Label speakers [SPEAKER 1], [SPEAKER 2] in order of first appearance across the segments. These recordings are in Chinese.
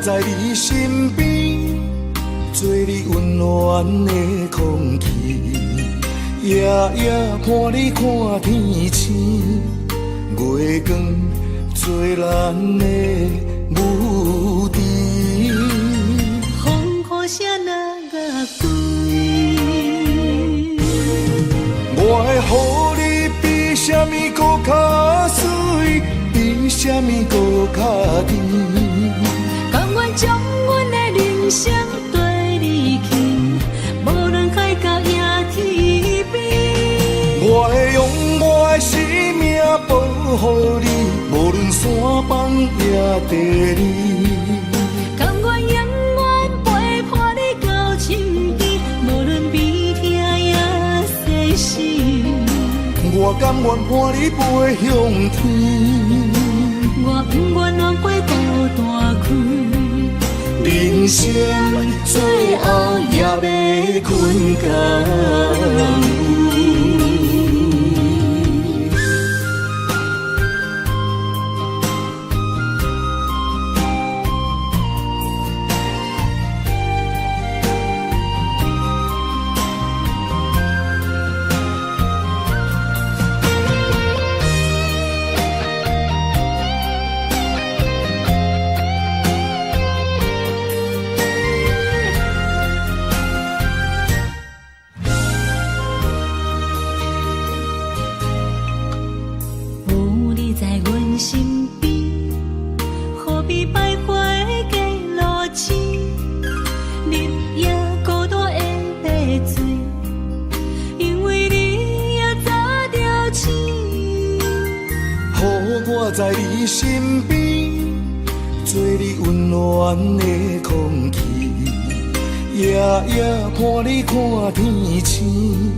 [SPEAKER 1] 在你身边，做你温暖的空气，夜夜伴你看天星，月光做咱的母猪。
[SPEAKER 2] 风雨声若月归，
[SPEAKER 1] 我会予你比什么搁较水，比什么搁较甜。
[SPEAKER 2] 甘愿将阮的人生对你去，无论海角也天边。
[SPEAKER 1] 我会用我的生命保护你，无论山崩也地理。
[SPEAKER 2] 甘愿永远陪伴你到深边，无论悲痛也世事。
[SPEAKER 1] 我甘愿伴你飞向天，
[SPEAKER 2] 我不愿让过孤单开，
[SPEAKER 1] 人生最后也要困觉。在你身边，做你温暖的空气，夜夜伴你看天星，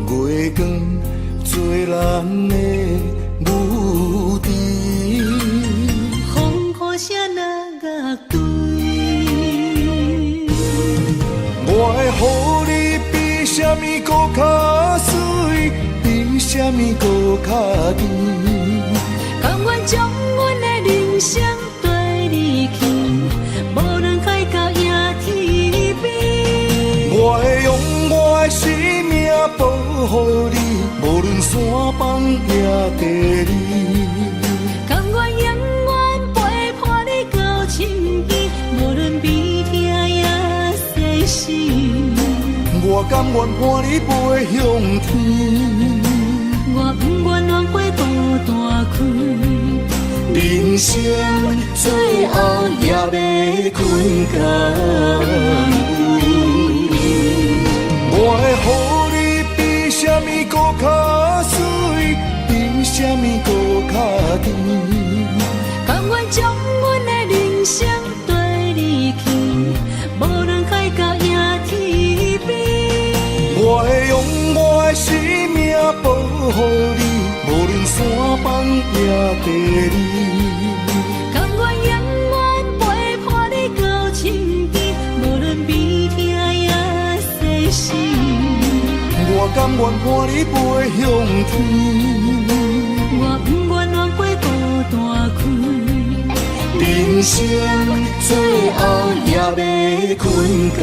[SPEAKER 1] 月光做咱的母猪。
[SPEAKER 2] 风雨声若月归，
[SPEAKER 1] 我会予你比什么搁较水，比什么搁较甜。
[SPEAKER 2] 甘愿将阮的人生对你去，无论海角也天边。
[SPEAKER 1] 我会用我的生命保护你，无论山崩也地理。
[SPEAKER 2] 甘愿永远陪伴你到深边，无论悲痛也世事。
[SPEAKER 1] 我甘愿伴你飞向天，
[SPEAKER 2] 我不愿让过孤单开，
[SPEAKER 1] 人生最后也要困觉。我会予你比什么搁较水，比什么搁较甜。
[SPEAKER 2] 甘愿将阮的人生对你去，无论海角也天边。
[SPEAKER 1] 我会用我的生命保护你，无论山崩也地理。
[SPEAKER 2] 甘愿永远陪伴你到深边，无论悲痛也世事。
[SPEAKER 1] 我甘愿伴你飞向天，
[SPEAKER 2] 我不愿让过孤单开，
[SPEAKER 1] 人生最后也要困觉。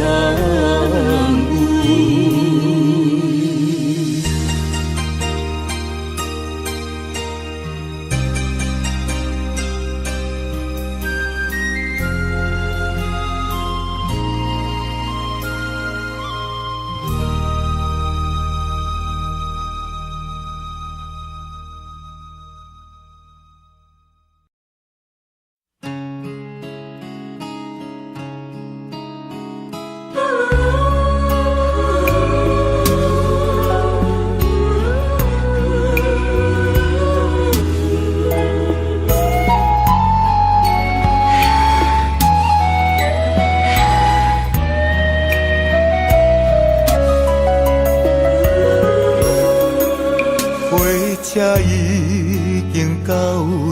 [SPEAKER 1] 车已经到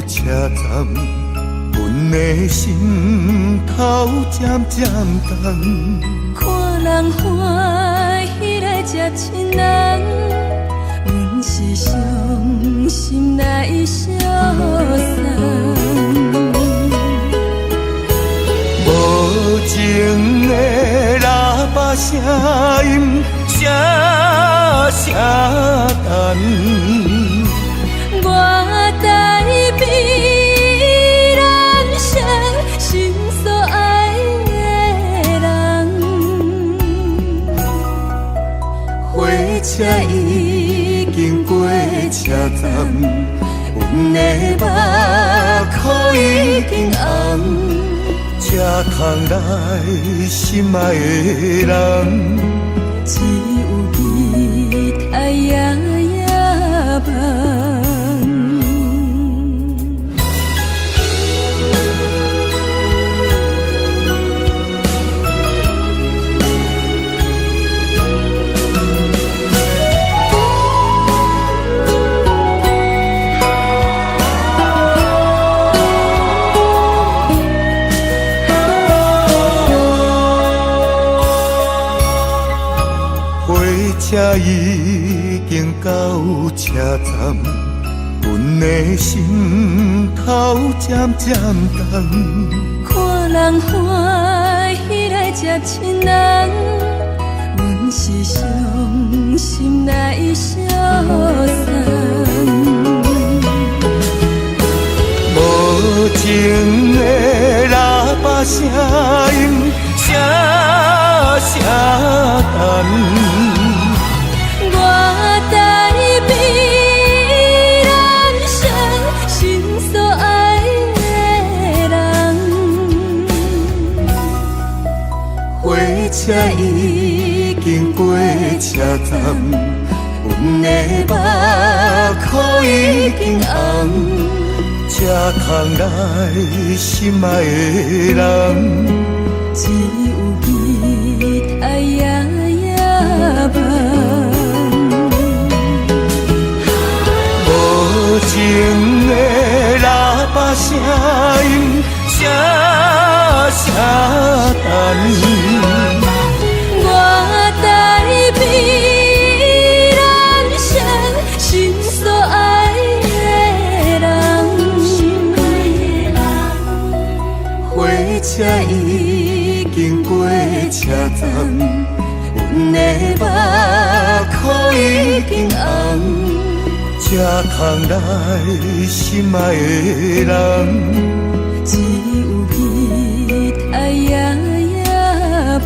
[SPEAKER 1] 车站，阮的心头渐渐重。
[SPEAKER 2] 看人欢喜来接亲人，阮是伤心来消散。
[SPEAKER 1] 无声音声声等。
[SPEAKER 2] 我台北人生心所爱的人，
[SPEAKER 1] 火车已经过车站，阮的目眶已经红。这空来心爱的人，
[SPEAKER 2] 只有你太夜夜梦。
[SPEAKER 1] 车已经到车站，阮的心头渐渐重。
[SPEAKER 2] 看人欢喜来接亲人，阮是伤心来消散。
[SPEAKER 1] 无情的喇叭声音，声声等。
[SPEAKER 2] 我台北人生心所爱的人，
[SPEAKER 1] 火车已经过车站，阮的目眶已经红。这空来心爱的人，
[SPEAKER 2] 只有你太夜夜梦。
[SPEAKER 1] 无情的喇叭声音，声声等。
[SPEAKER 2] 我台北人生心所爱的人，
[SPEAKER 1] 火车已经过车站，阮的目眶已经红。这空来心爱的人，
[SPEAKER 2] 只有你太夜夜梦。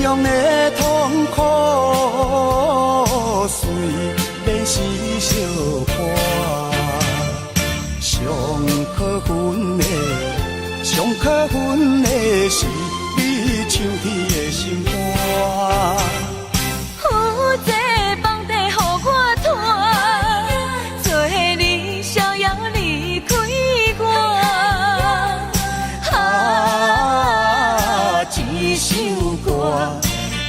[SPEAKER 1] 种的痛苦，随练习相伴。上可恨的，上可恨的是你唱起的心肝。
[SPEAKER 2] 有这房地予我拖，做你逍遥离开我。一首歌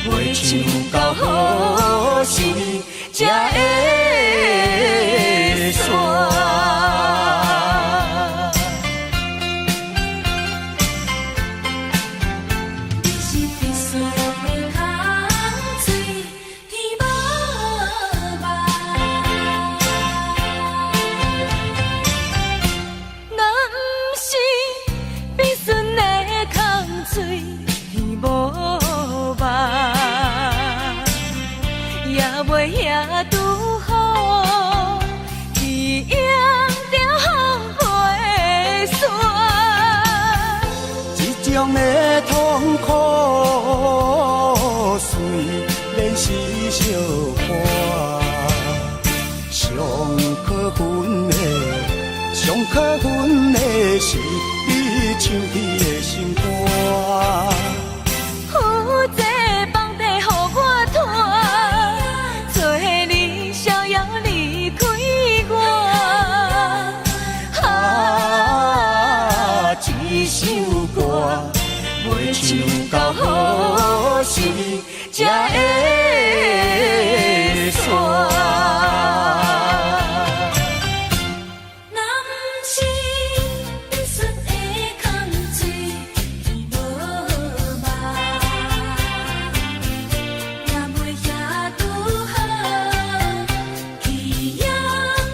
[SPEAKER 2] 袂唱到好时才会煞。你是必须的空嘴，
[SPEAKER 1] 种的痛苦，虽然是相伴，上可恨的，上可恨的是你唱起的心肝。
[SPEAKER 2] 有这房地予我拖，做你逍遥离开我。一首歌袂唱到好时才会煞。男是你选的空水天无望，也袂遐拄好，去养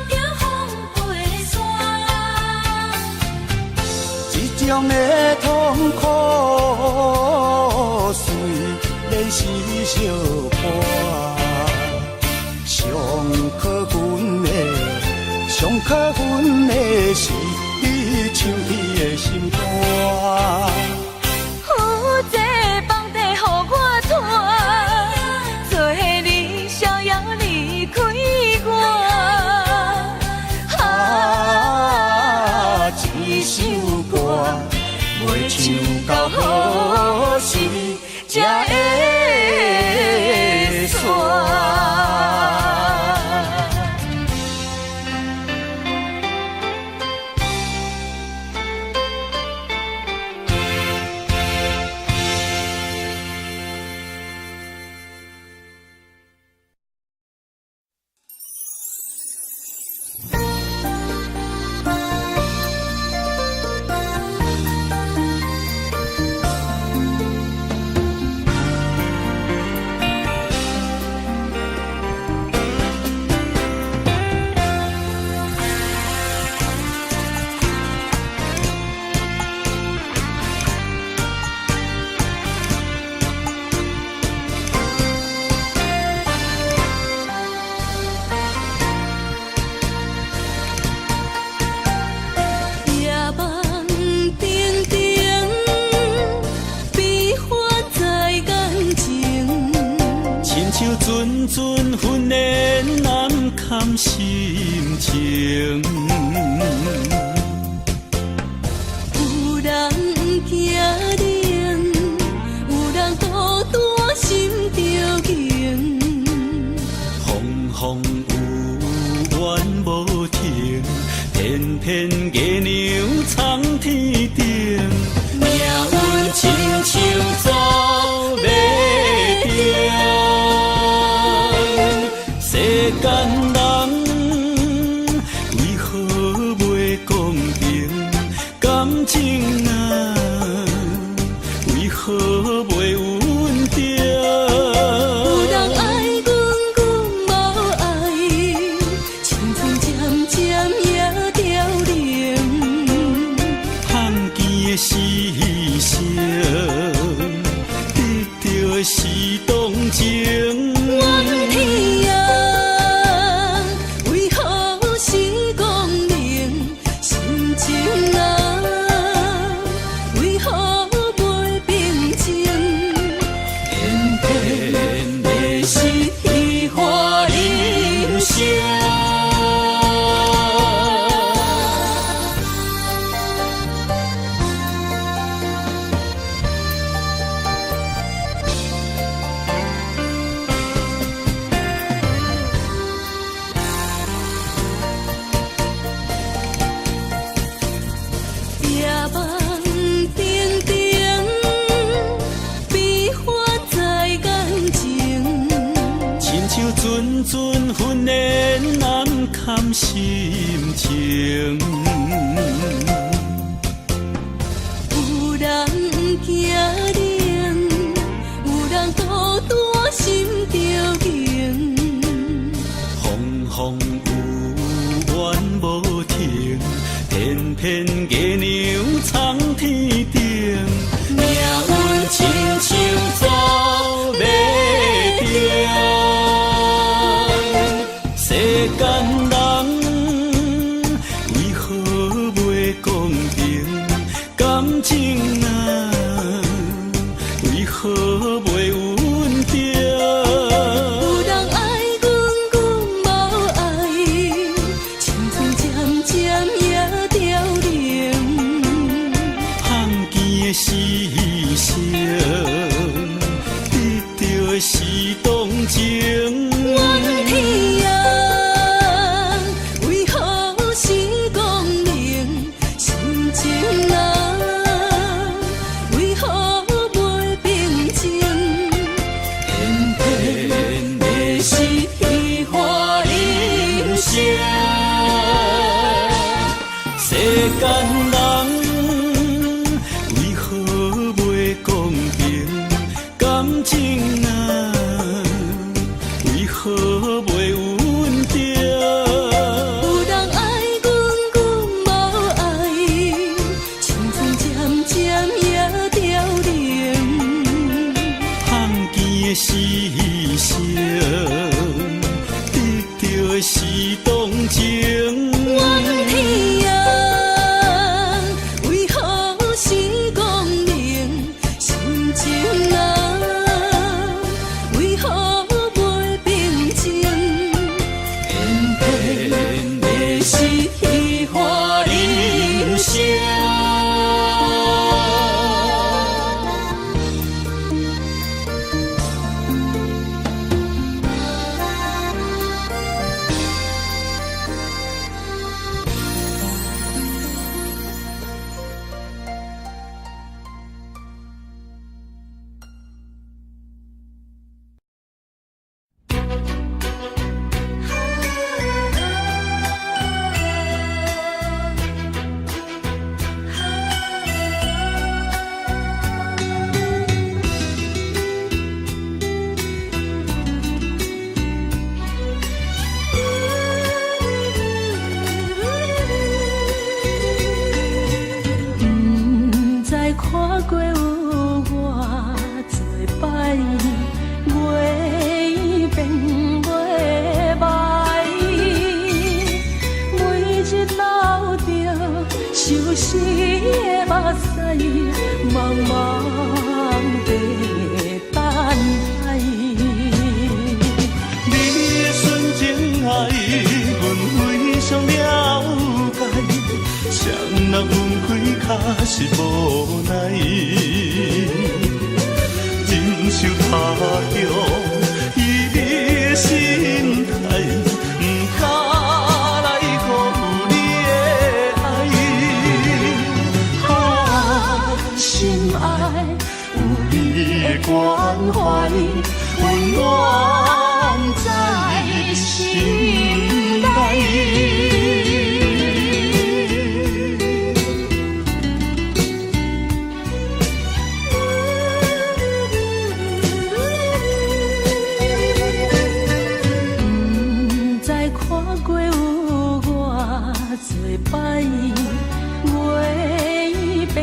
[SPEAKER 2] 着风飞山。
[SPEAKER 1] 这种的痛苦，虽然是相伴，上可恨的，上可恨的是你唱起的心肝。
[SPEAKER 2] 有这房地予我拖，做你逍遥离开我。一首歌袂唱到好时才会煞。
[SPEAKER 3] 阵阵训练难堪心情，
[SPEAKER 2] 有人惊冷，有人孤单心着惊。
[SPEAKER 3] 风有怨无停，偏偏月亮藏天顶，命运亲像走马灯。世间人为何袂公平？感情啊，为何袂稳定？
[SPEAKER 2] 有人爱阮，阮无爱，青春渐渐也凋零。
[SPEAKER 3] 看见的是谁？得到的是动情。
[SPEAKER 2] 怨天啊，为何是光明？心情啊，为何袂平静？偏偏的是虚华人生。夜梦定定，悲欢在眼前。
[SPEAKER 3] 亲像阵阵训练难堪心情，
[SPEAKER 2] 有人惊冷，有人孤单心着惊。
[SPEAKER 3] 风有怨无停，偏偏月亮藏天顶，命运亲像走马灯。世间人为何袂公平？感情啊，牺牲，得到的是同情。
[SPEAKER 2] 怨天啊，为何是公明？心情啊，为何袂平静？偏偏的是虚华人生，世间人为何袂公平？感情啊，为何袂稳定？有人爱阮，阮无爱，青春渐渐也凋零。
[SPEAKER 3] 放弃的牺牲，得到的是同情。
[SPEAKER 2] 怨天啊，为何是公明？心情啊，为何袂平静？偏偏的是虚华人生。不知看过有偌多摆，月变月歹，每日流着相思的目屎，茫茫地等待。
[SPEAKER 3] 你的纯情爱，阮非常了解，谁若分开，确实无奈。忍受他乡伊的心态，不敢来辜负你的爱。
[SPEAKER 2] 心爱有你的关怀，温暖在心内。不知看过有偌多摆，月变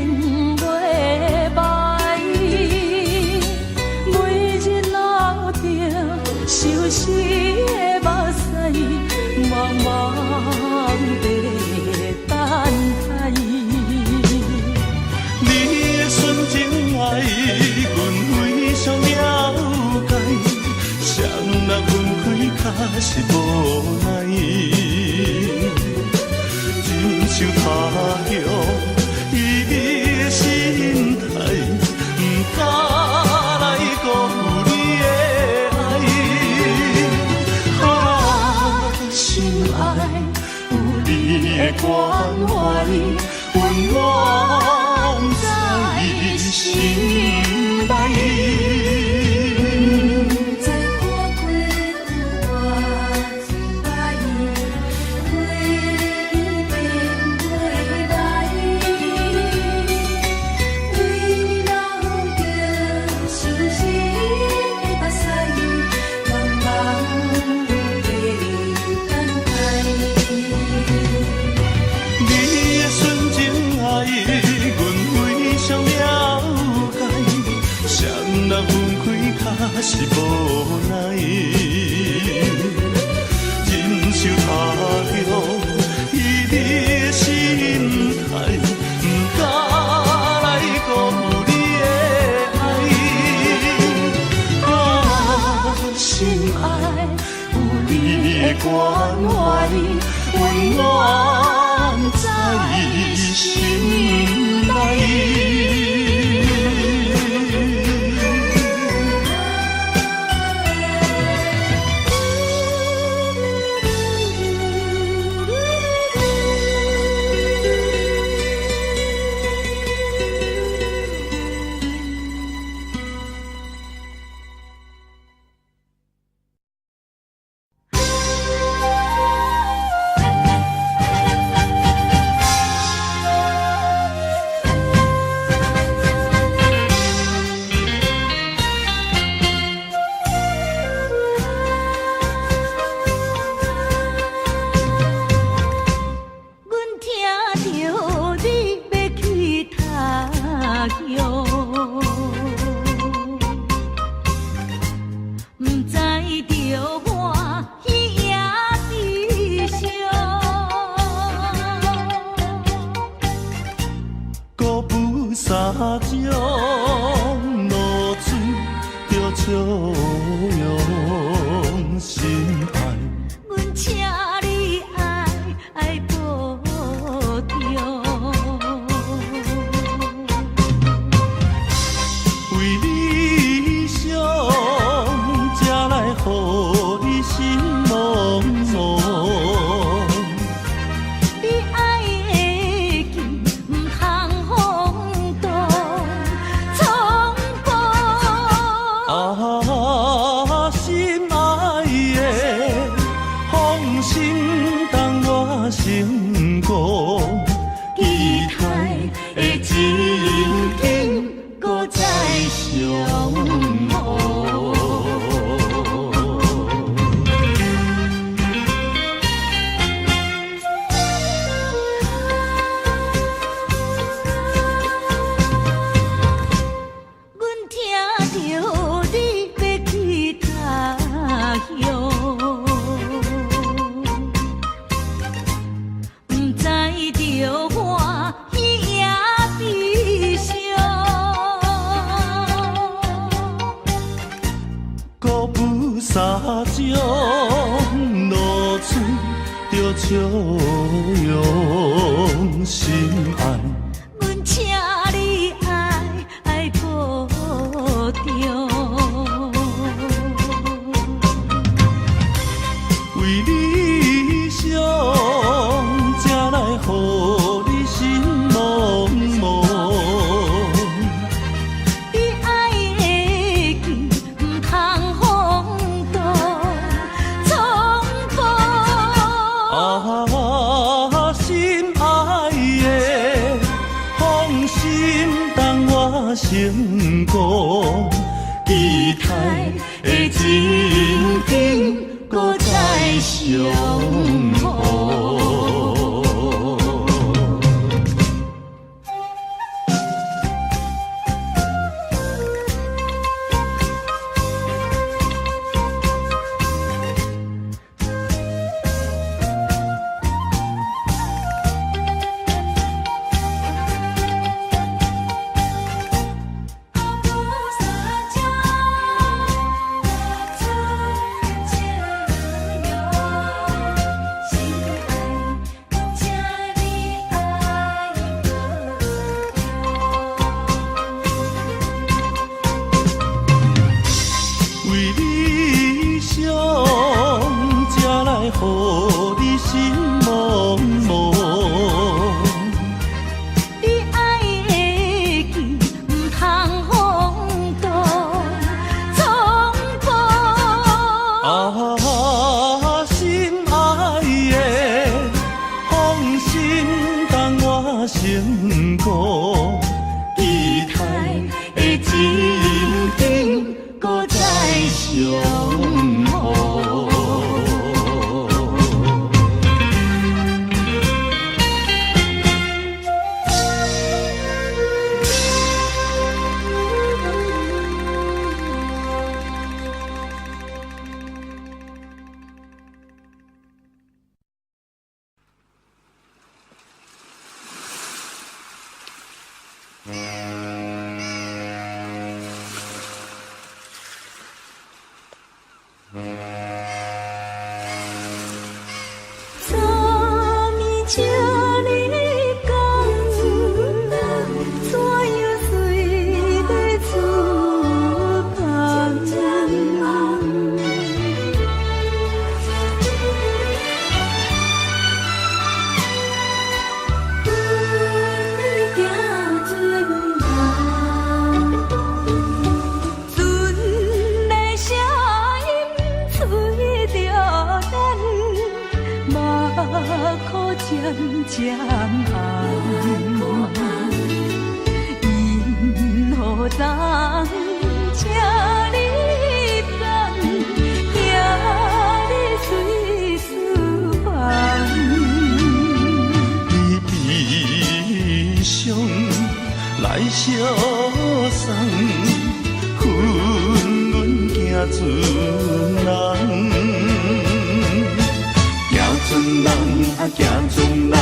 [SPEAKER 2] 月歹，每日流着相思的目屎，茫茫地等待。
[SPEAKER 3] 你的纯情爱，阮非常了解，谁若分开，确实无奈。忍受他乡伊的心态，不敢来辜负你的爱。
[SPEAKER 2] 心爱有
[SPEAKER 3] 你的关怀，温暖在心内。若是无奈，忍受他乡伊的心态，不敢来辜负你的爱。
[SPEAKER 2] 心爱有你的关怀，温暖在心内。
[SPEAKER 3] 种露出着笑容心爱。
[SPEAKER 2] 阮请你爱保重。
[SPEAKER 3] 为理想，才来予你心茫茫。
[SPEAKER 2] 你爱的剑，唔通风动冲破。
[SPEAKER 3] 心爱的，放心当我成功，期待的情景搁再相逢。为理想，才来予你心茫茫。
[SPEAKER 2] 你爱的剑，唔通风动冲破。
[SPEAKER 3] 心爱的，放心当我成功，期待的情景搁再相逢。
[SPEAKER 2] 昨暝请你讲，怎样随你出港？渐渐暗，因何当请你等，惊你随思房。
[SPEAKER 3] 你悲伤来相送，恨阮行船人。行船人啊，行船人，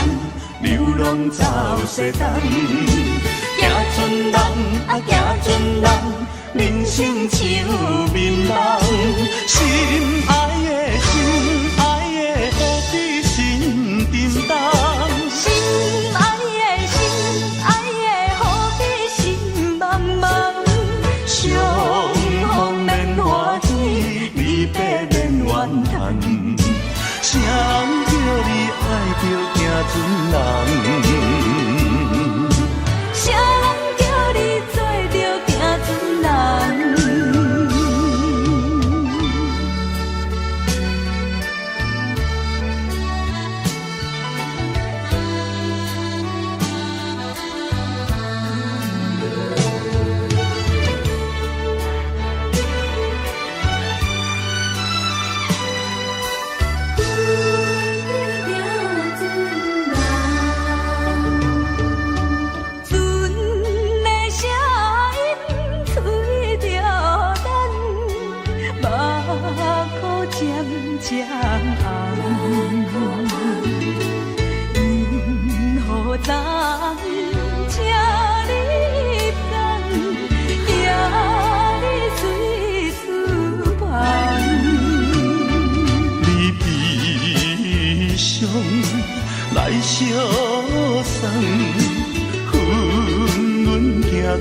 [SPEAKER 3] 流浪走西东。行船人啊，行船人，人生像眠梦。心爱的，心爱的，何必心沉重？
[SPEAKER 2] 心爱的，心爱的，何必心茫茫？
[SPEAKER 3] 相逢免欢喜，离别免怨叹。谁叫你爱着行船人？
[SPEAKER 2] 谁人叫你做着行船人？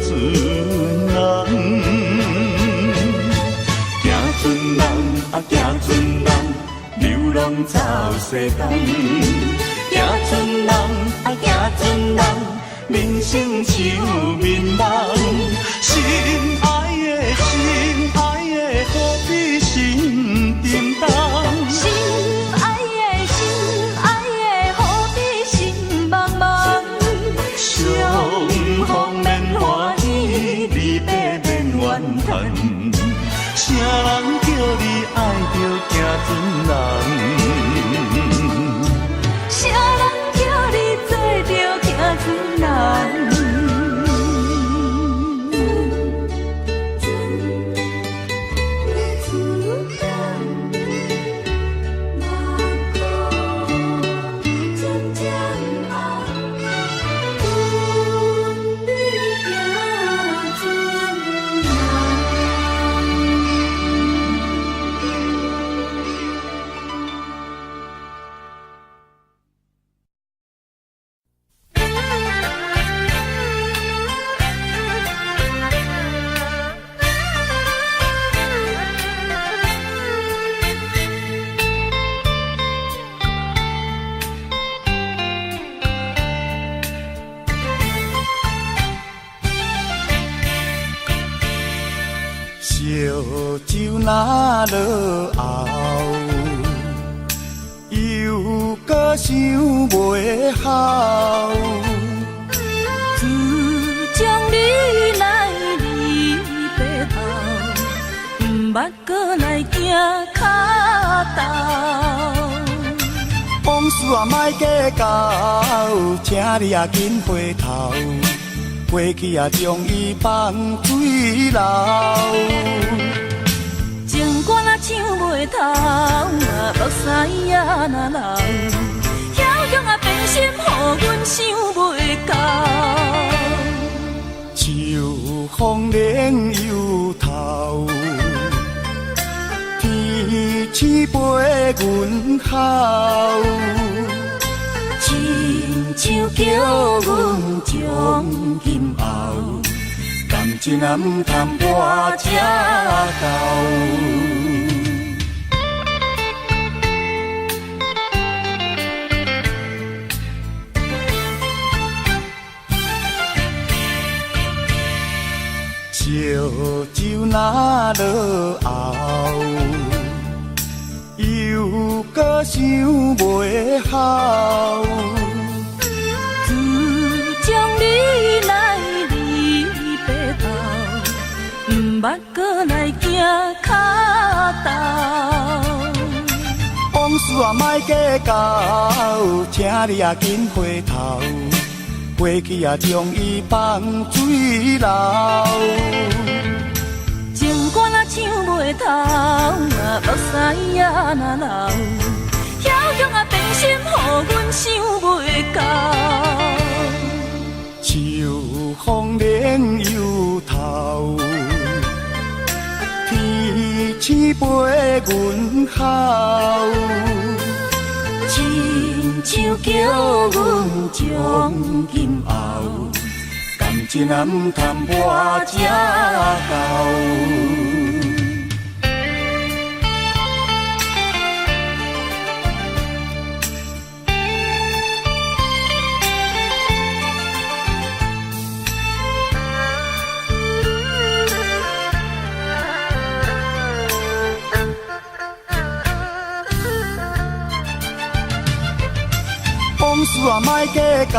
[SPEAKER 3] 船人。行船人啊，行船人，流浪走西东。行船人啊，行船人，人生像面梦。心爱的，何必心沉重？
[SPEAKER 2] 心爱的，何必心茫茫？
[SPEAKER 3] 相逢免欢喜，离别免怨叹。啥人叫你爱着行船人？
[SPEAKER 2] 啥人叫你做着行船人？
[SPEAKER 1] 烧酒若落后，又搁想袂好。
[SPEAKER 2] 自从你来离别后，毋捌搁来行脚头。
[SPEAKER 1] 往事啊，莫计较，请你啊紧回头。过去啊，将伊放水流。
[SPEAKER 2] 情歌若唱袂透，目屎也若流，遐强啊变心，予阮想袂到。
[SPEAKER 1] 秋风冷又透，天星陪阮哭。亲像叫阮将今后，感情啊毋通破这厚。烧酒若落后，又搁想袂好。
[SPEAKER 2] 自从你来离别后，毋捌搁来行脚头。
[SPEAKER 1] 往事啊莫计较，请你啊紧回头。过去啊将伊放水流。
[SPEAKER 2] 情歌若唱袂透，目屎也若流，遐强啊变心，予阮想袂到。
[SPEAKER 1] 秋风冷又透，天星陪阮哭。亲像叫阮将今后，感情啊毋通破这厚。往事啊莫计较，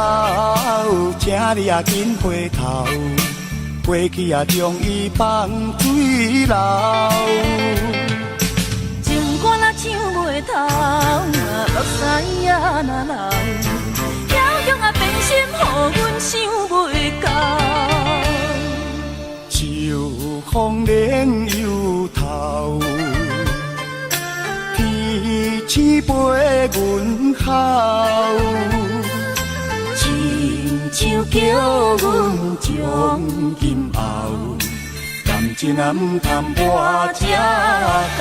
[SPEAKER 1] 请你啊紧回头。过去啊将伊放水流。
[SPEAKER 2] 情歌若唱袂透，目屎也若流，遐强啊变心，予阮想袂到。
[SPEAKER 1] 秋风冷又透，天星陪阮哭。亲像叫阮将今后，感情啊毋通破这厚。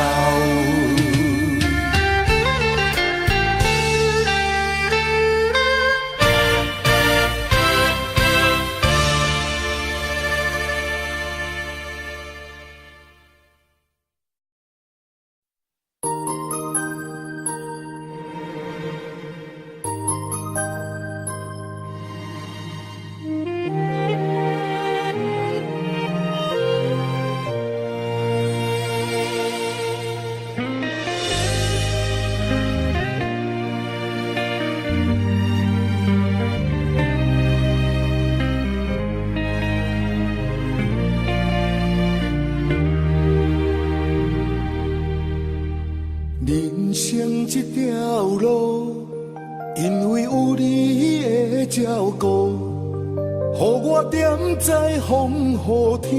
[SPEAKER 1] 在风雨天，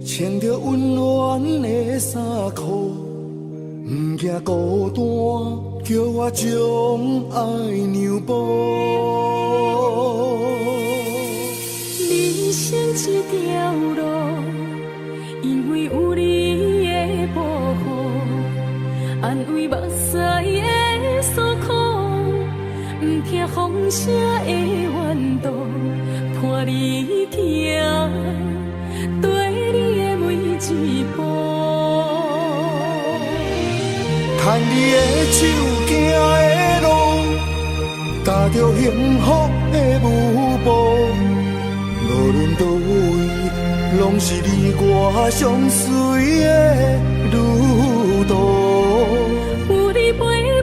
[SPEAKER 1] 穿着温暖的衫裤，不惊孤单，叫我将爱让步。
[SPEAKER 2] 人生这条路，因为有你的保护，安慰目屎的诉苦，不听风声的怨毒，伴你行，对你的每一步。
[SPEAKER 1] 牵你的手行的路，踏着幸福的舞步。无论倒位，拢是你我相随的旅途。
[SPEAKER 2] 有你陪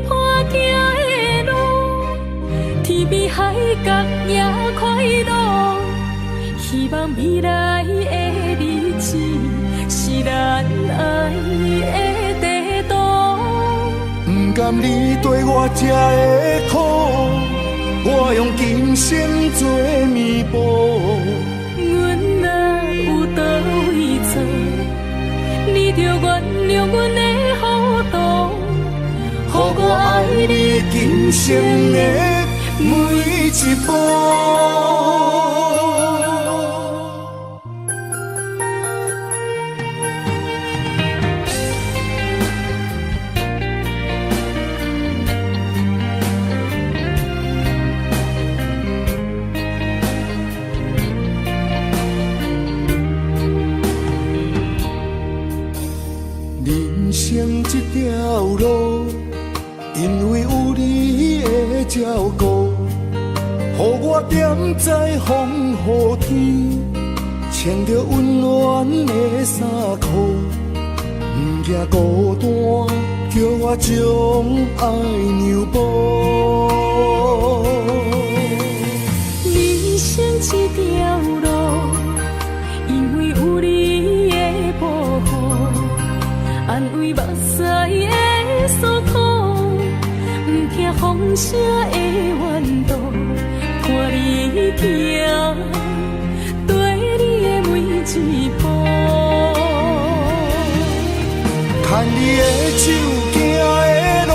[SPEAKER 2] 伴行的路，天边海角也快乐。希望未来的日子是咱爱的地图。
[SPEAKER 1] 不甘你对我这的苦，我用今生做弥补。
[SPEAKER 2] 阮若有倒位错，你着原谅阮的糊涂，
[SPEAKER 1] 予我爱你今生的每一步。人生这条路，因为有你的照顾，予我踮在风雨天，穿着温暖的衫裤，不惊孤单，叫我将爱让步。
[SPEAKER 2] 人生这条路，因为有你的保护，安慰目屎的诉苦，不听风声的怨毒，伴你行，对你的每一步。
[SPEAKER 1] 牵你的手行的路，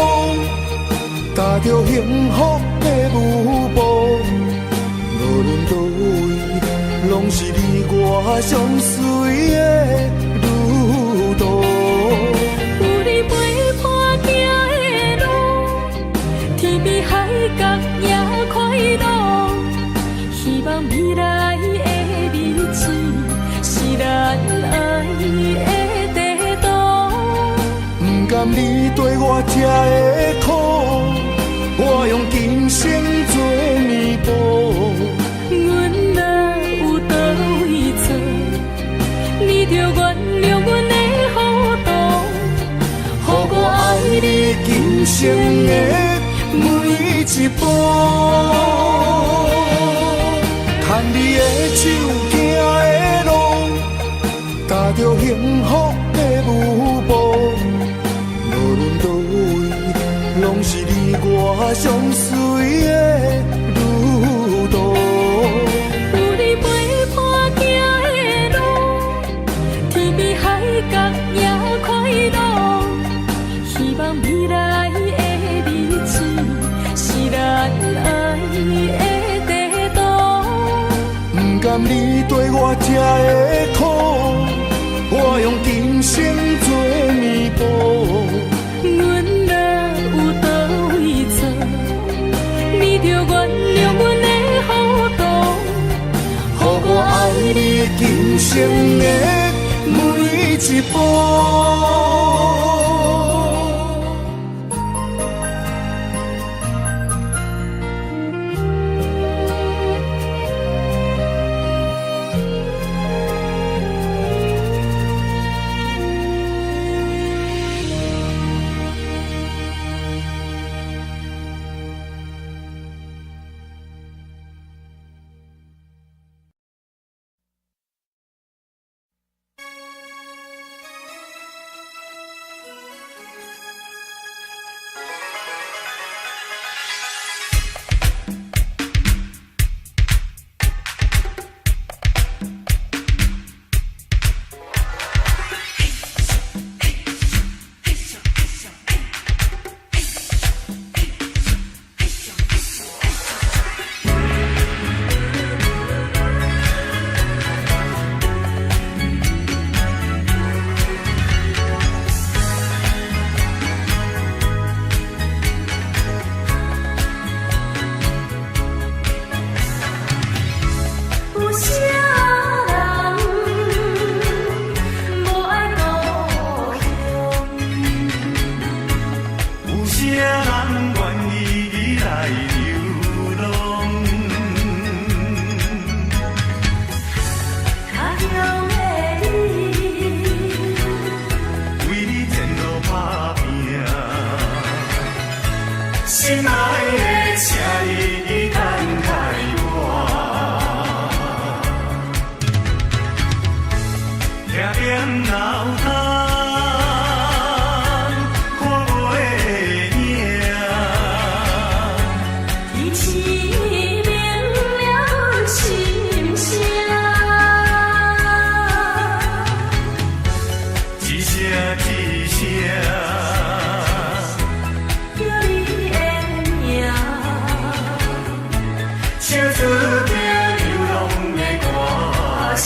[SPEAKER 1] 踏着幸福的舞步。无论倒位，拢是你我相随的旅途。
[SPEAKER 2] 有你陪伴行的路，天边海角也快乐。希望未来的日子是咱爱的地图。
[SPEAKER 1] 不甘你对我这的苦，我用今生做弥补。
[SPEAKER 2] 阮若有倒位错，你着原谅阮的糊涂，
[SPEAKER 1] 予我爱你今生的每一步。牵你的手行的路，踏着幸福的舞步。无论倒位，拢是你我相随的旅途。
[SPEAKER 2] 有你陪伴行的路，天边海角也快乐。希望未来的日子是咱爱的地图。
[SPEAKER 1] 不甘你对我这的苦，我用今生做弥补。
[SPEAKER 2] 阮若有倒位错，你着原谅阮的糊涂，
[SPEAKER 1] 予我爱你今生的每一步。
[SPEAKER 3] 徛踮楼头，看无的影。
[SPEAKER 2] 天气明了心声，
[SPEAKER 3] 一声一声，
[SPEAKER 2] 叫你的名，
[SPEAKER 3] 唱出着流浪的歌声。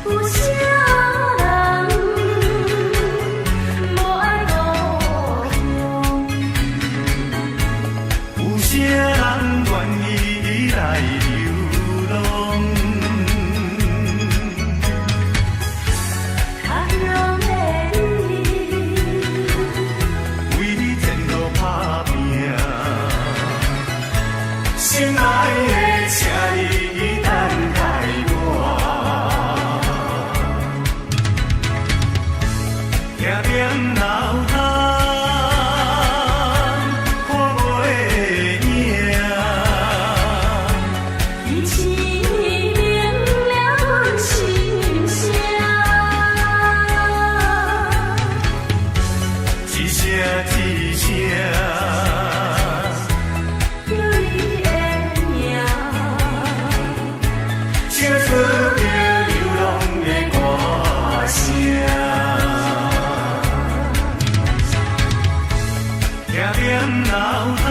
[SPEAKER 2] 有啥人无爱故乡？
[SPEAKER 3] 有啥人愿意来流浪？
[SPEAKER 2] 较勇的你，
[SPEAKER 3] 为你前路打拼，心爱的，请你等待我。徛踮楼头，看无的影。
[SPEAKER 2] 天气明了心声，
[SPEAKER 3] 一声一声，
[SPEAKER 2] 叫你的名，
[SPEAKER 3] 唱出着流浪的歌声。徛踮楼头，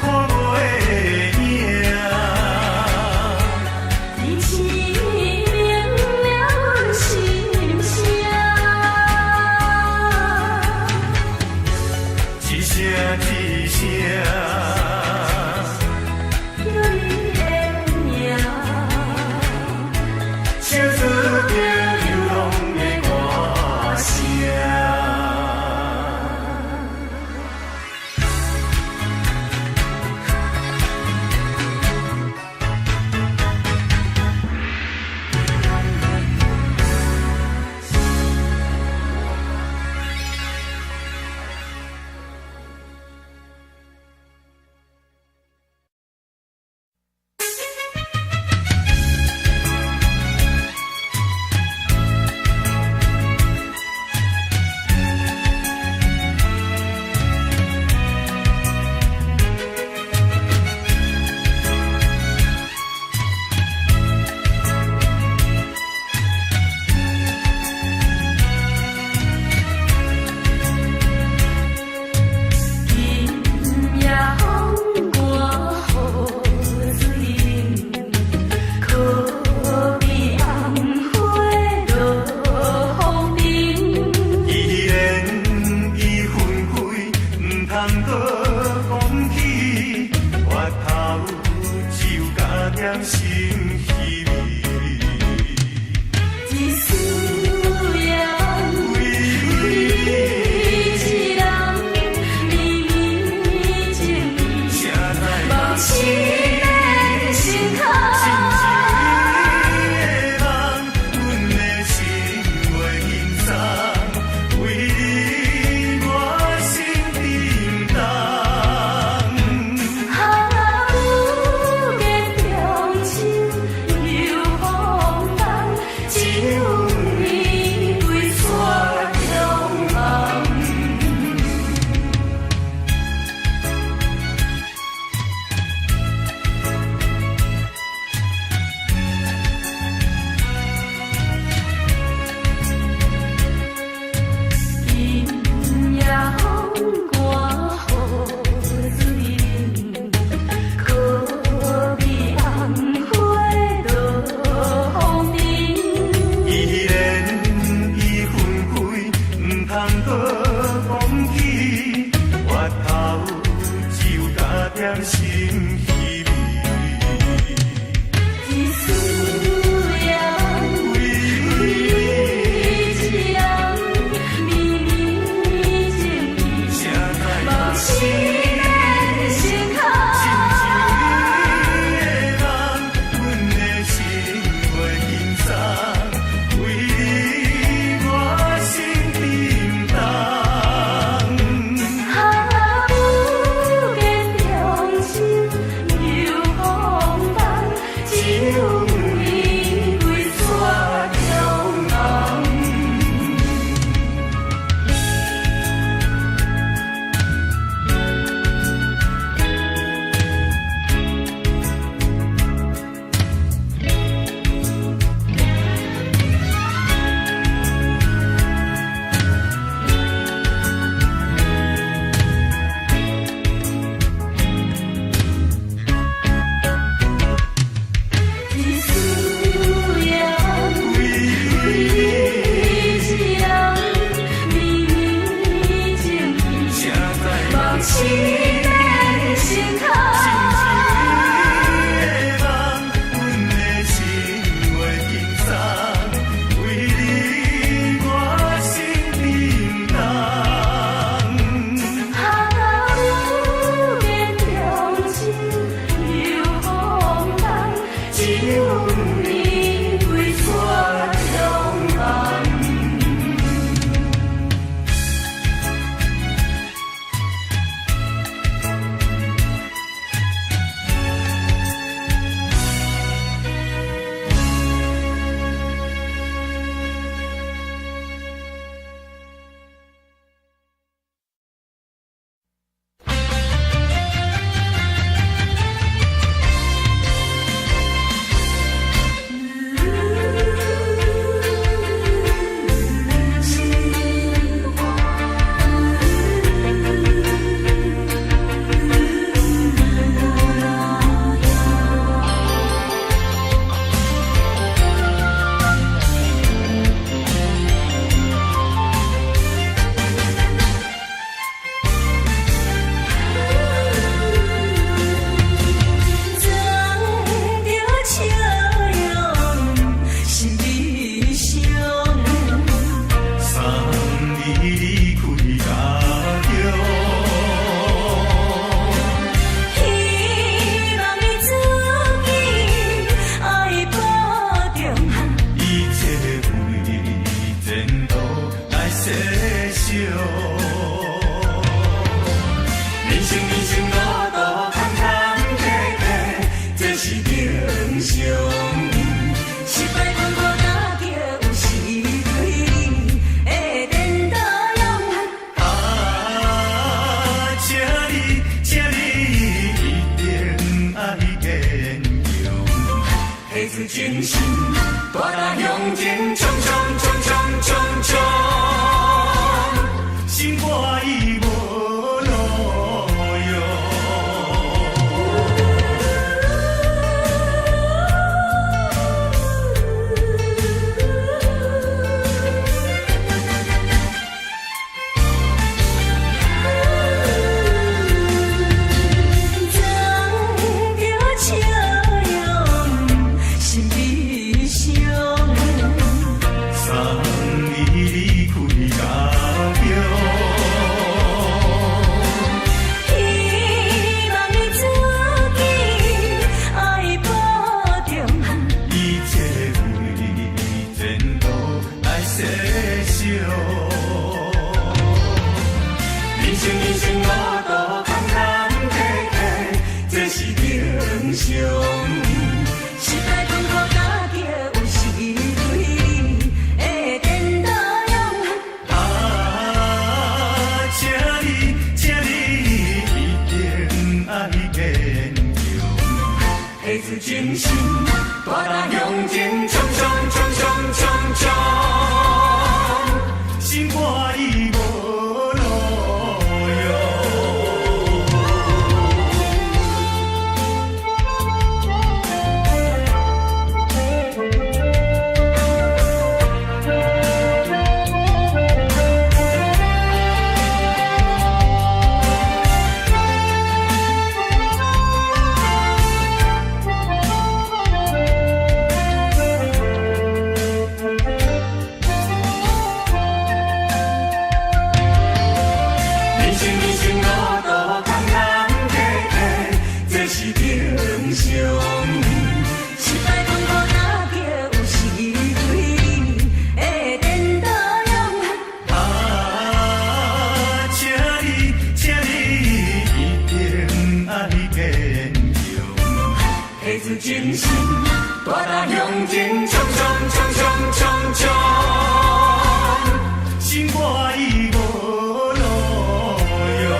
[SPEAKER 3] 看无的影。
[SPEAKER 2] 天气明了心声，
[SPEAKER 3] 一声一声，
[SPEAKER 2] 叫你的名，
[SPEAKER 3] 唱出着流浪的歌声。
[SPEAKER 2] 今夜风寒雨水冷，可比红花落风铃。
[SPEAKER 3] 依然已分开，唔通搁讲起，回头只有加点心稀微。
[SPEAKER 2] 一丝烟，为一人绵绵情意，
[SPEAKER 3] 谁知
[SPEAKER 2] 梦醒的心坎。
[SPEAKER 3] 阮的心袂轻松，为你我心沉重。
[SPEAKER 2] 不见中秋又风浪，只有你对山中望。今夜风寒雨水冷，可比红花落风铃。
[SPEAKER 3] 依然已分开，唔通搁讲起，回头只有加点心稀微。
[SPEAKER 2] 一丝烟，为一人绵绵情意，
[SPEAKER 3] 谁知
[SPEAKER 2] 梦醒的心坎。
[SPEAKER 3] 子精神，大踏向前，冲冲冲冲冲冲，心肝已无路用。精神，大踏向前，冲冲冲冲冲冲，心肝已无路精神，大踏向前，冲冲冲冲冲冲，心肝已无路用。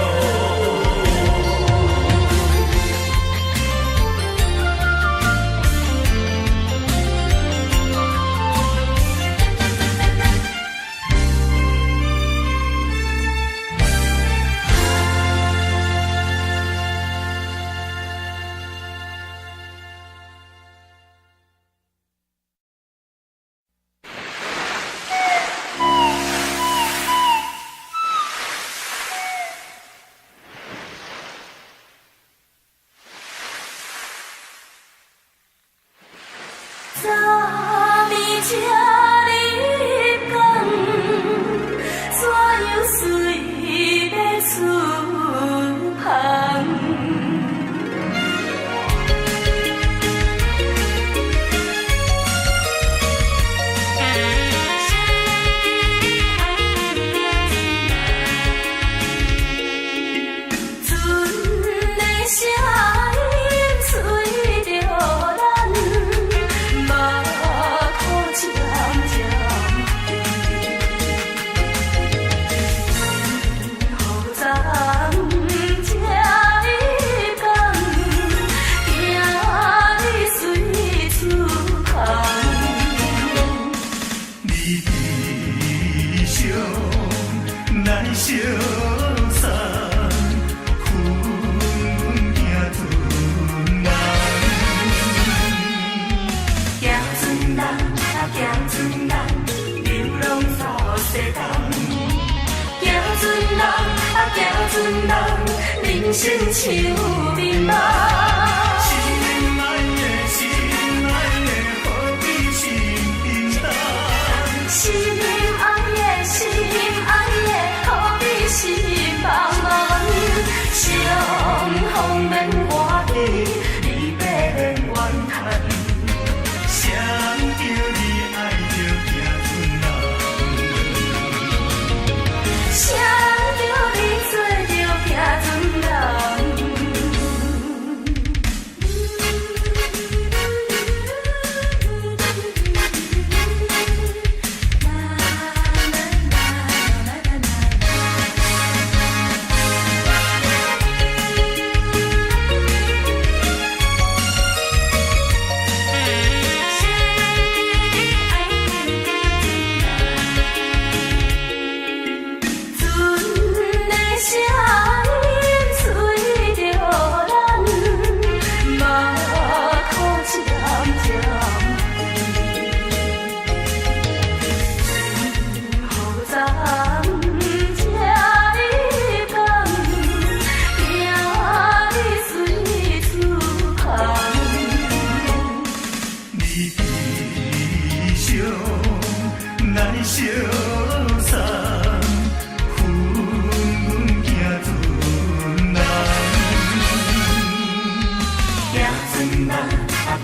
[SPEAKER 3] 人生像眠梦，心爱的，何必心平淡？心爱的，何必心茫茫？相逢免外地，离别免怨叹。谁叫你爱着行船人？谁叫你做着行船人？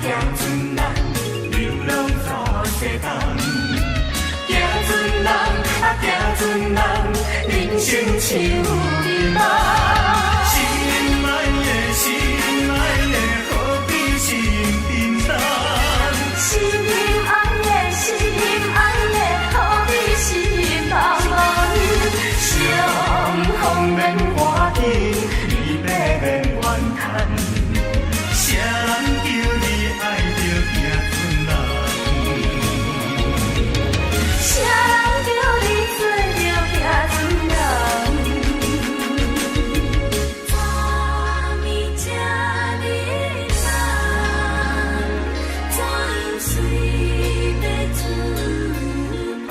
[SPEAKER 3] 行船人，流浪走西东。行船人啊，行船人，人生像美梦。心爱的，心爱的，何必心沉重？
[SPEAKER 2] 心爱的，心爱的，何必心茫茫？
[SPEAKER 3] 相逢免欢喜，离别免怨叹。谁人叫你爱着行船人？
[SPEAKER 2] 谁人叫你做着行船人？昨暝这日人，怎样随要出发？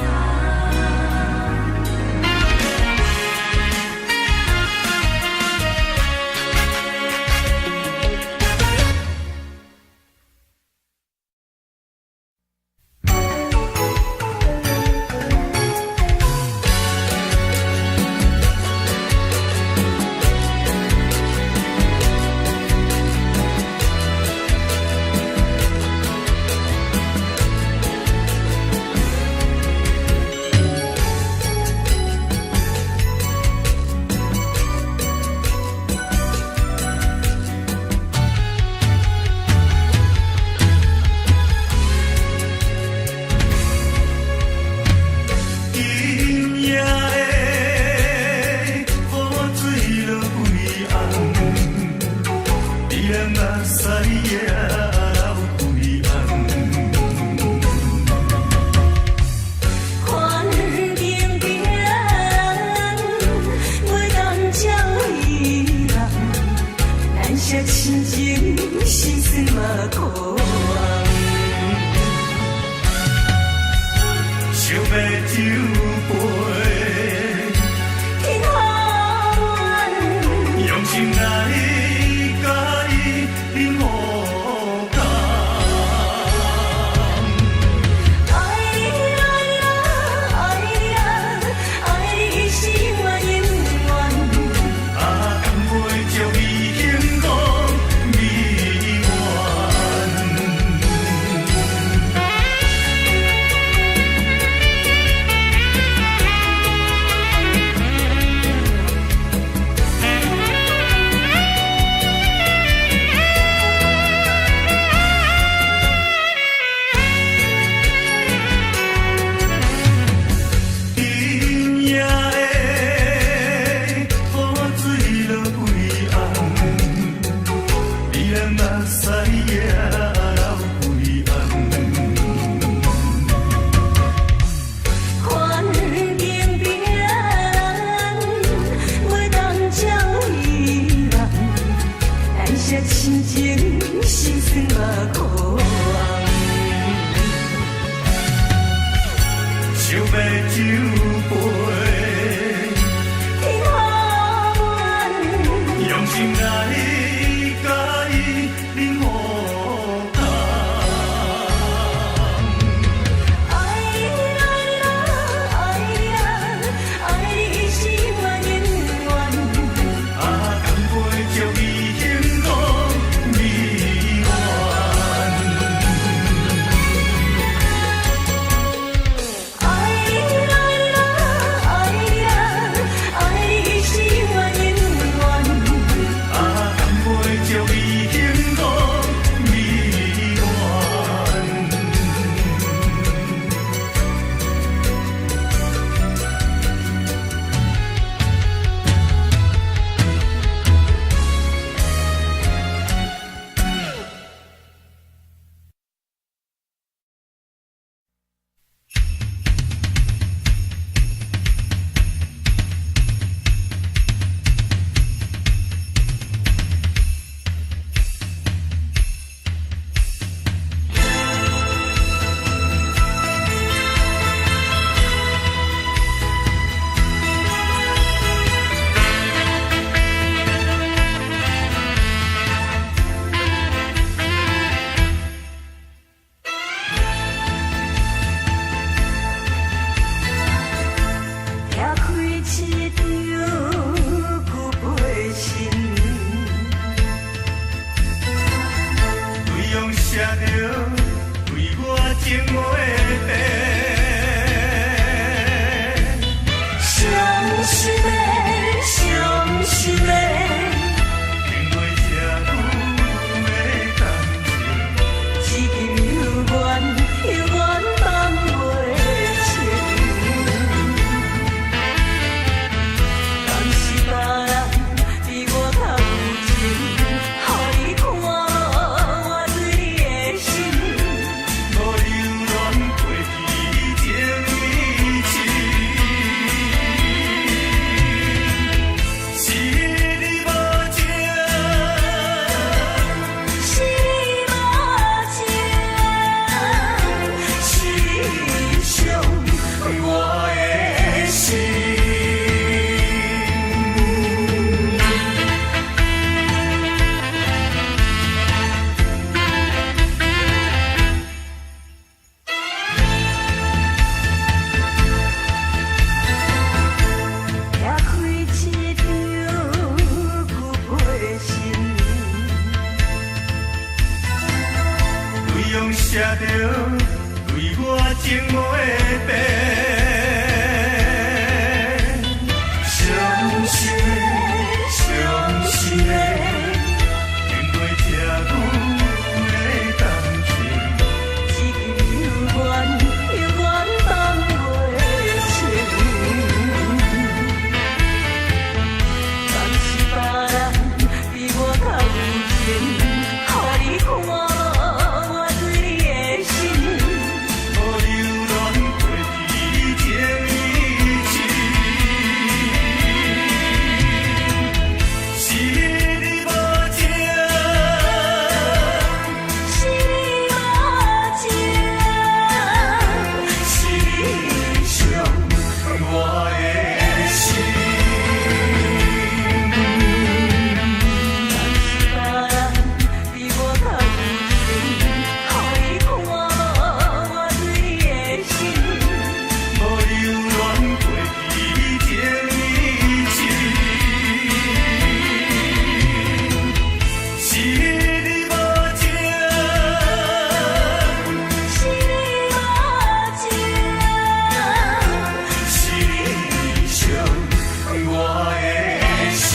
[SPEAKER 3] 今夜的雨水落几红，你人目屎也流几红。
[SPEAKER 2] 看天边袂当照伊人，咱些亲情心酸嘛苦红。
[SPEAKER 3] 想要酒杯，
[SPEAKER 2] 天空远，
[SPEAKER 3] 用心来甲伊饮无干。
[SPEAKER 2] 爱你爱你爱你爱你是我永远。
[SPEAKER 3] 啊，甘袂将伊幸福美满。今夜的雨水落几红，你人目屎也流几红。
[SPEAKER 2] 看天边袂当照伊人，咱些亲情心酸嘛苦红。
[SPEAKER 3] 想要酒杯，
[SPEAKER 2] 天空远，
[SPEAKER 3] 用心来甲伊饮无干。
[SPEAKER 2] 爱你爱你爱你爱你是我永远。
[SPEAKER 3] 啊，甘袂将伊幸福美满。
[SPEAKER 2] 爱你爱你爱你爱你是我永远。
[SPEAKER 3] 啊，甘袂将伊幸福写着对我情话的伤心的，伤心的，经过这久的感情，至今犹原放袂清。但是别人比我较有情，予你看我对你的心，无留恋过去情义情。是你无情，是你无情，是你伤我的心。打开一张旧批信，内容写着对我情话的伤心的，伤心的，经过这久的感情，至今犹原放袂清。但是别人比我较有情，予你看我对你的心，无留恋过去情义情。是你无情，是你无情，是你伤我的心。但是别人比我较有情，予你看我对你的心，无留恋过去情义情。是你无情，是你无情，是你伤我的心。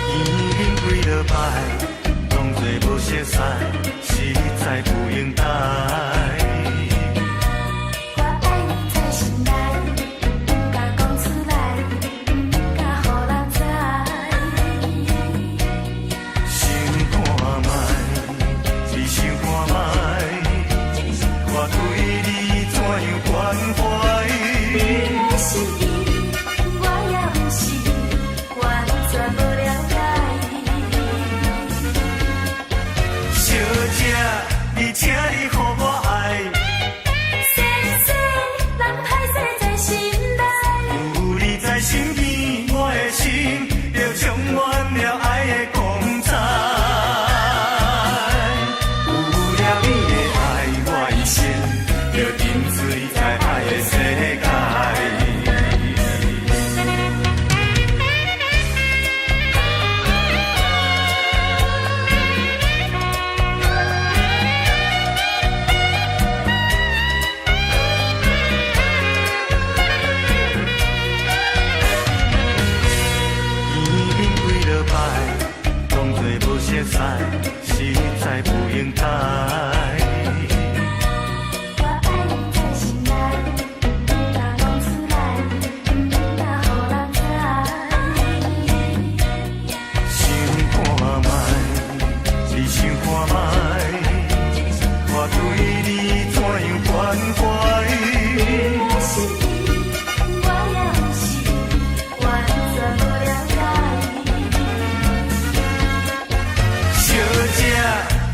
[SPEAKER 3] 已经几落摆，当作无熟悉，实在不应该。
[SPEAKER 2] 我爱你在心内，不敢讲出来，不敢予人知。
[SPEAKER 3] 想看卖，只想看卖，我对你怎样关怀？
[SPEAKER 2] 你的心意，我也有是完全无了解。
[SPEAKER 3] 小姐，你请你予我爱，
[SPEAKER 2] 细细人歹势在心内，
[SPEAKER 3] 有你在身边，我的心就充满了爱的光彩。有了你的爱，我一生就沉醉在爱的世界。已经几落摆，当作无熟悉，实在不应该。
[SPEAKER 2] 我爱你在心内，不敢讲出来，不敢予人知。
[SPEAKER 3] 想看卖，只想看卖，我对你怎样关怀？
[SPEAKER 2] 你的心意，我也有是完全无了解。
[SPEAKER 3] 小姐，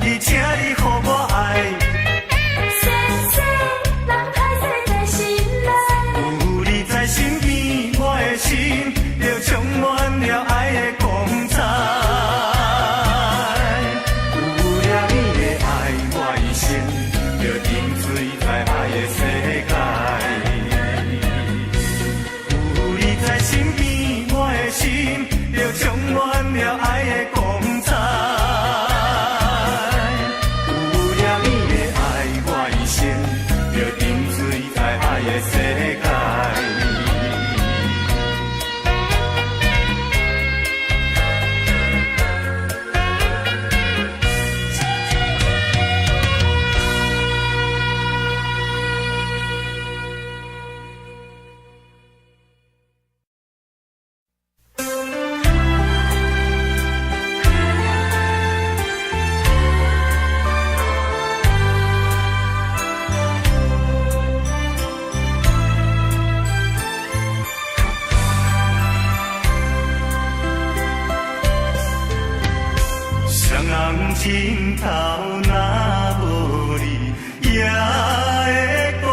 [SPEAKER 3] 你请你予我爱，
[SPEAKER 2] 细细人歹
[SPEAKER 3] 世界。有你在身边，我的心就充满了爱的光彩。有了你的爱，我一生就沉醉在爱的世界。心头若无你，也会孤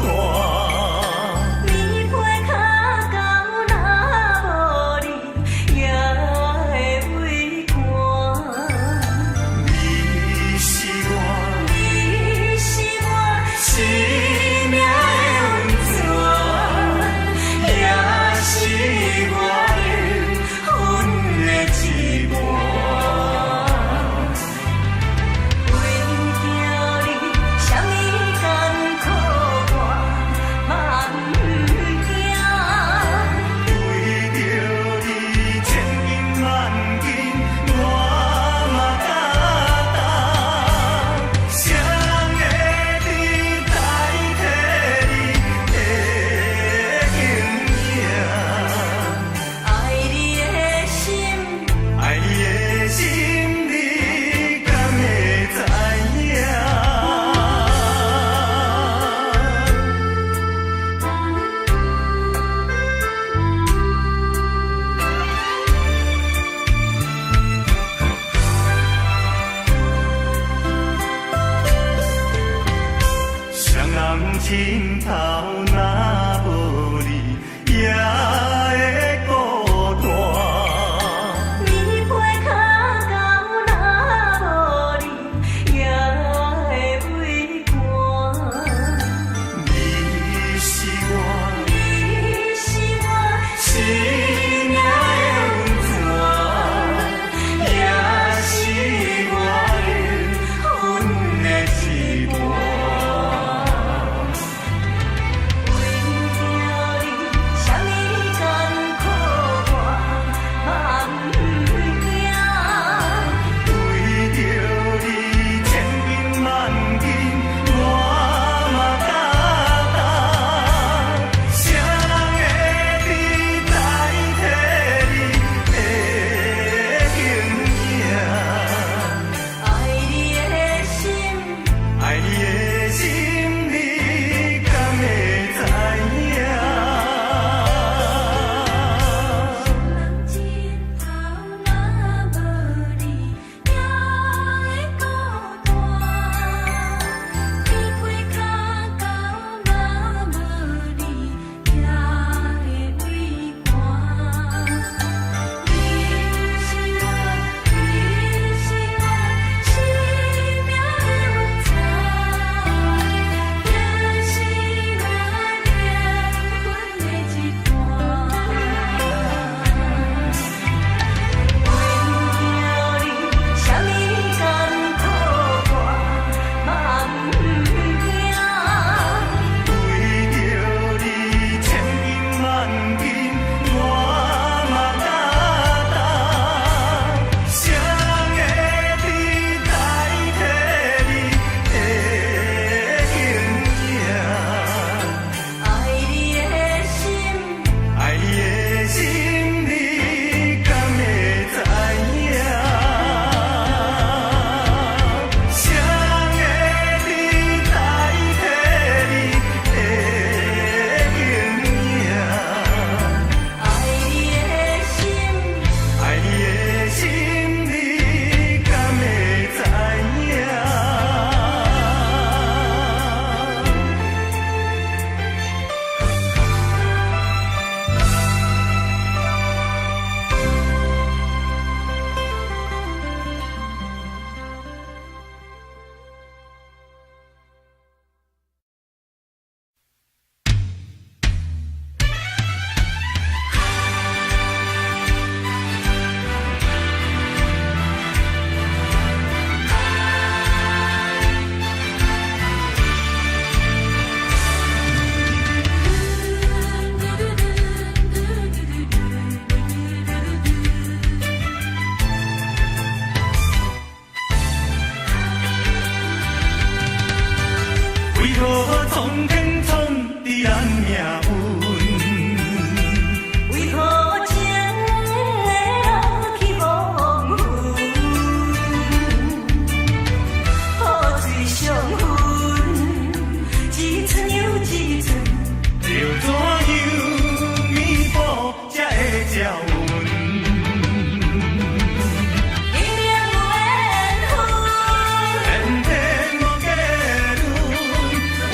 [SPEAKER 3] 单。
[SPEAKER 2] 你陪脚到若无你，也会畏寒。
[SPEAKER 3] 你是我，
[SPEAKER 2] 你是我
[SPEAKER 3] 生命的温泉，也是我的阮的一半。心头若无你，也会孤单。
[SPEAKER 2] 你陪脚到若无你，也会畏寒。
[SPEAKER 3] 你是我，
[SPEAKER 2] 你是我
[SPEAKER 3] 生命的温泉，也是我的阮的一半。
[SPEAKER 2] 为
[SPEAKER 3] 为何苍天创伫咱命运？
[SPEAKER 2] 为何情会落去黄昏？雨水上分，一寸又一寸，
[SPEAKER 3] 要怎样弥补才会照阮？
[SPEAKER 2] 明明有缘分，
[SPEAKER 3] 天天无结论，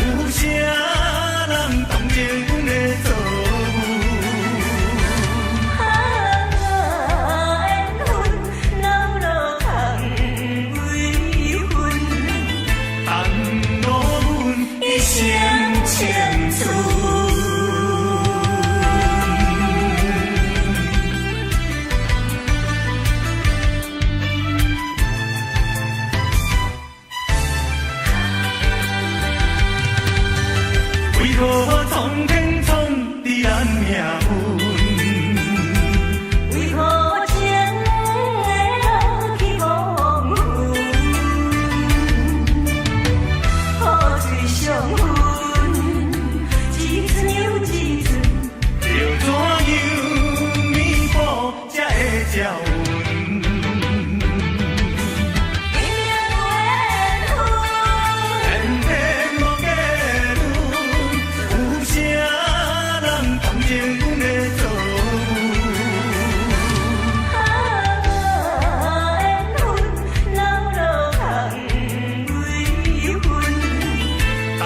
[SPEAKER 3] 有啥人同情阮的做母？
[SPEAKER 2] 缘分老路空为分，
[SPEAKER 3] 但我阮
[SPEAKER 2] 一生牵出。
[SPEAKER 3] 为何苍天创伫咱命运？
[SPEAKER 2] 为何情会落去黄昏？雨水上分，一寸又一寸，
[SPEAKER 3] 要怎样弥补才会照阮？
[SPEAKER 2] 明明有缘分，
[SPEAKER 3] 天天无结论，有啥人同情阮的做母？
[SPEAKER 2] 缘分老路空为分，
[SPEAKER 3] 但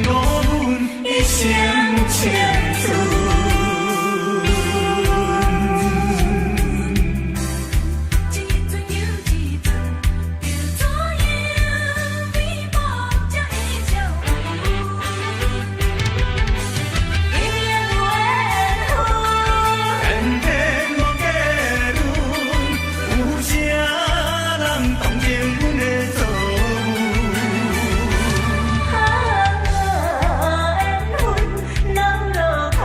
[SPEAKER 3] 我阮
[SPEAKER 2] 一生牵出。一寸又一寸，要怎样弥补才会照顾？明明有缘分，
[SPEAKER 3] 天天无结论，有啥人同情阮的做母？
[SPEAKER 2] 缘分老路空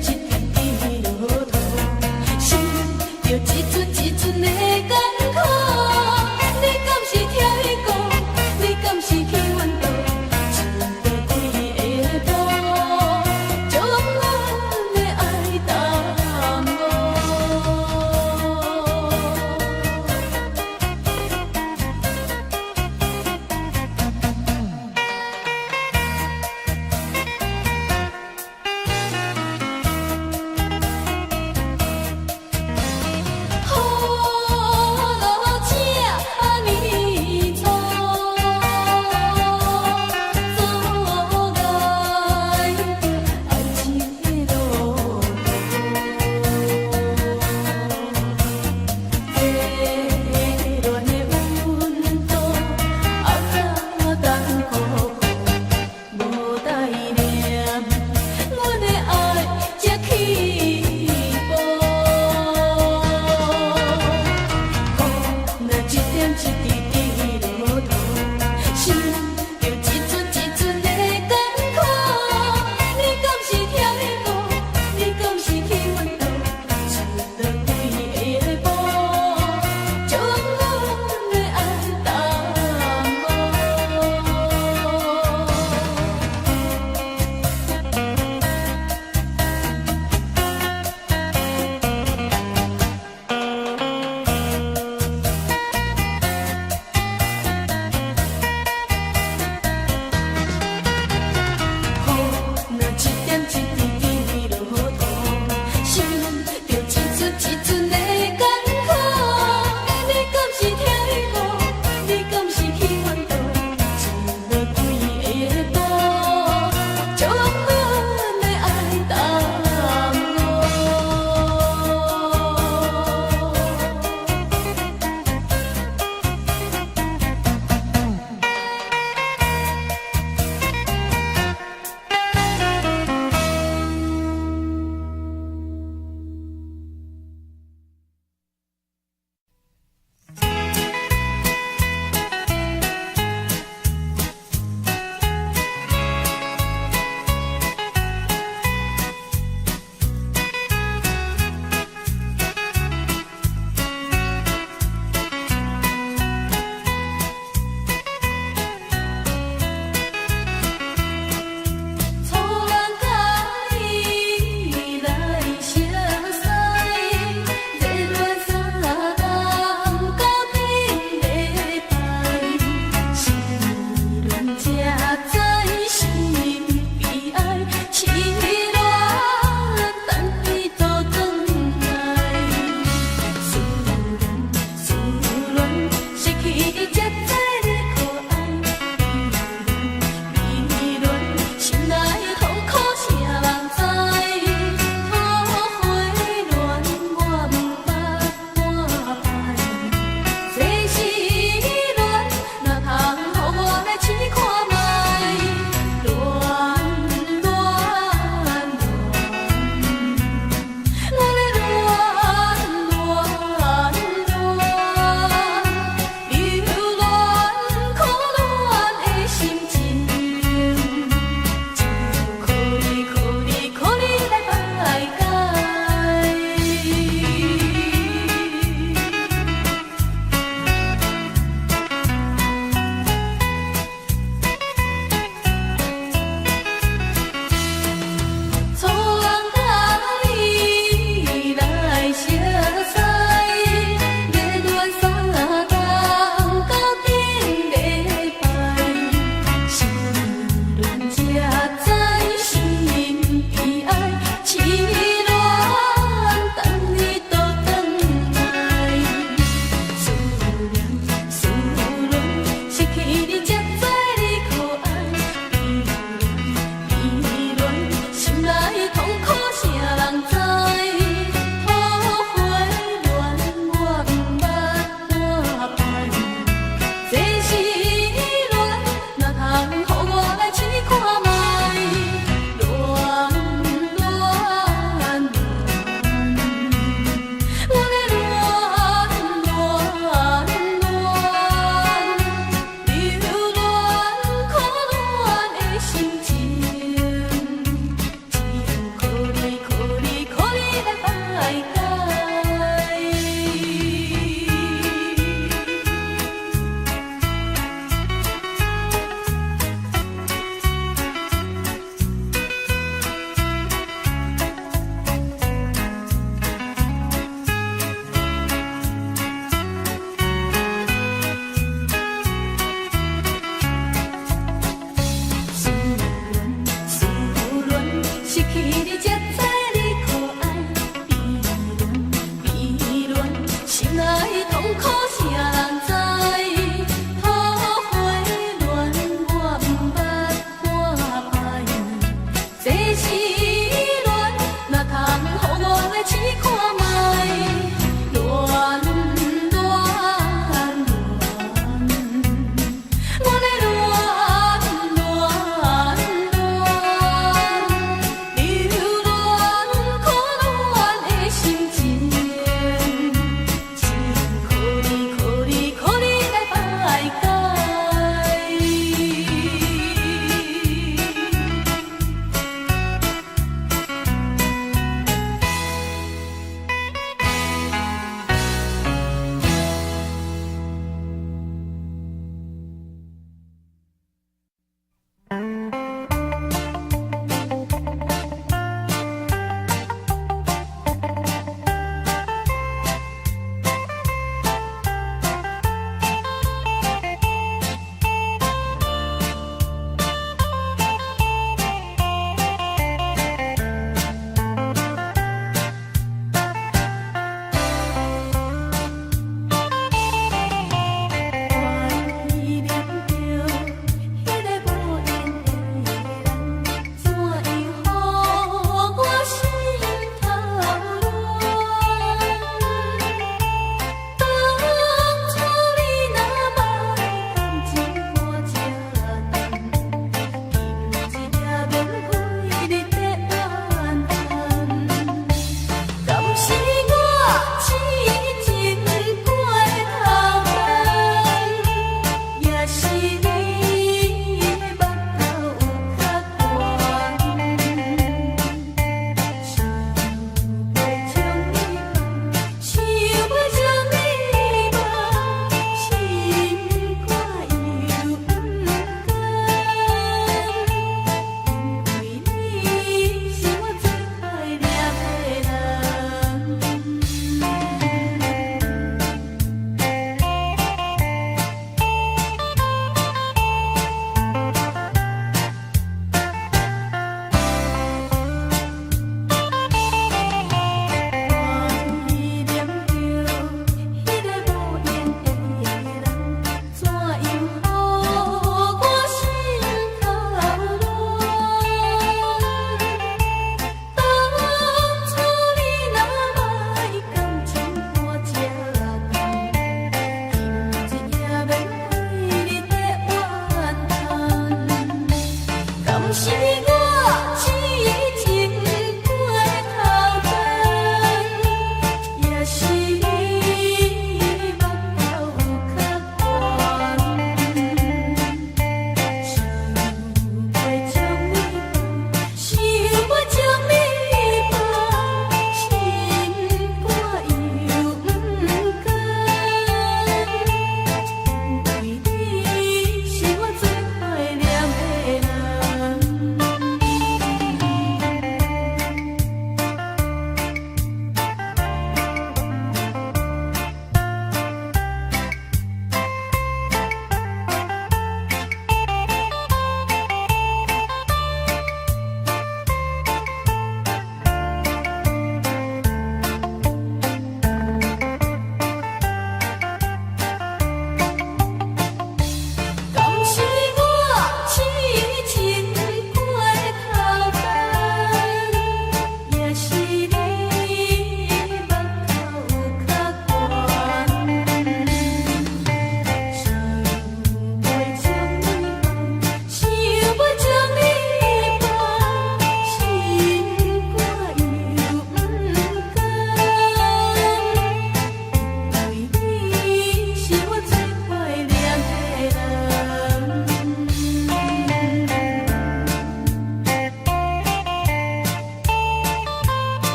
[SPEAKER 2] 点一点甜落肚，想着一寸一寸的艰苦，你敢是听伊讲？你敢是去阮家？一块开的土，将阮的爱耽误。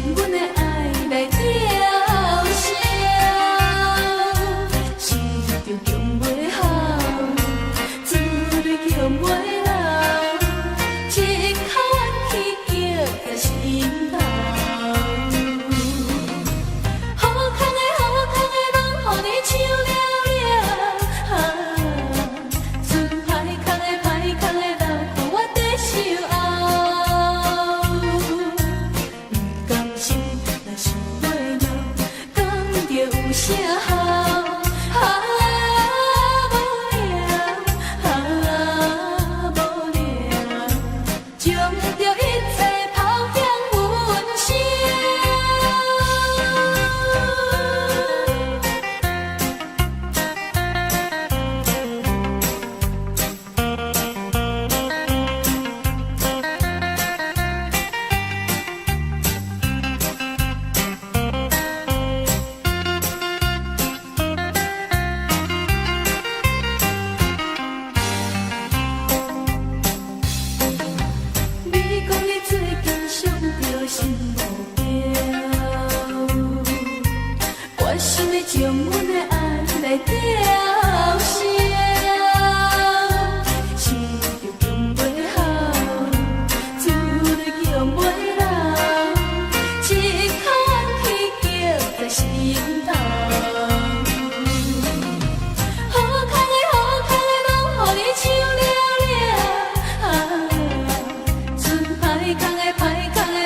[SPEAKER 2] 阮的爱来调声，是着强袂好，自己强袂老，一口怨气夹在心头。好康的拢予你抢了了，船歹康的留予我在守候。不甘心若是袂闹，讲着有啥好？无聊，将着一切抛向阮声。你讲你最近想着新目标，我想要将阮的爱来调声，是着强袂好，自己强袂老，一口怨气夹在心头。好康的拢予你抢了了，船歹康的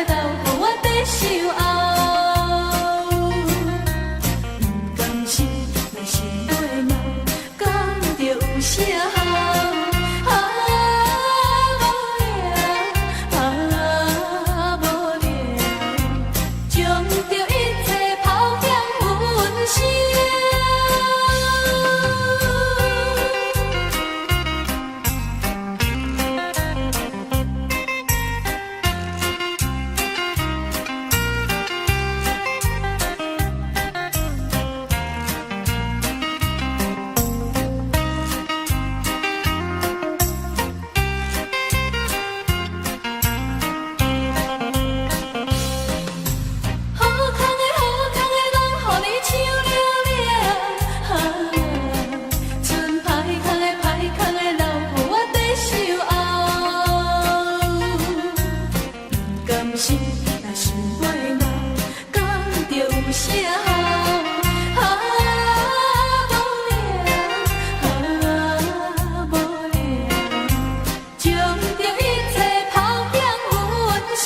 [SPEAKER 2] 留予我在守候。不甘心若是袂闹，讲着有啥好？无聊，将着一切抛向阮声。好康的拢予你抢了了，船歹康的留予我在守候。不甘心若是袂闹，讲着有啥好？无聊，将着一切抛向阮声。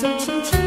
[SPEAKER 2] 走亲戚。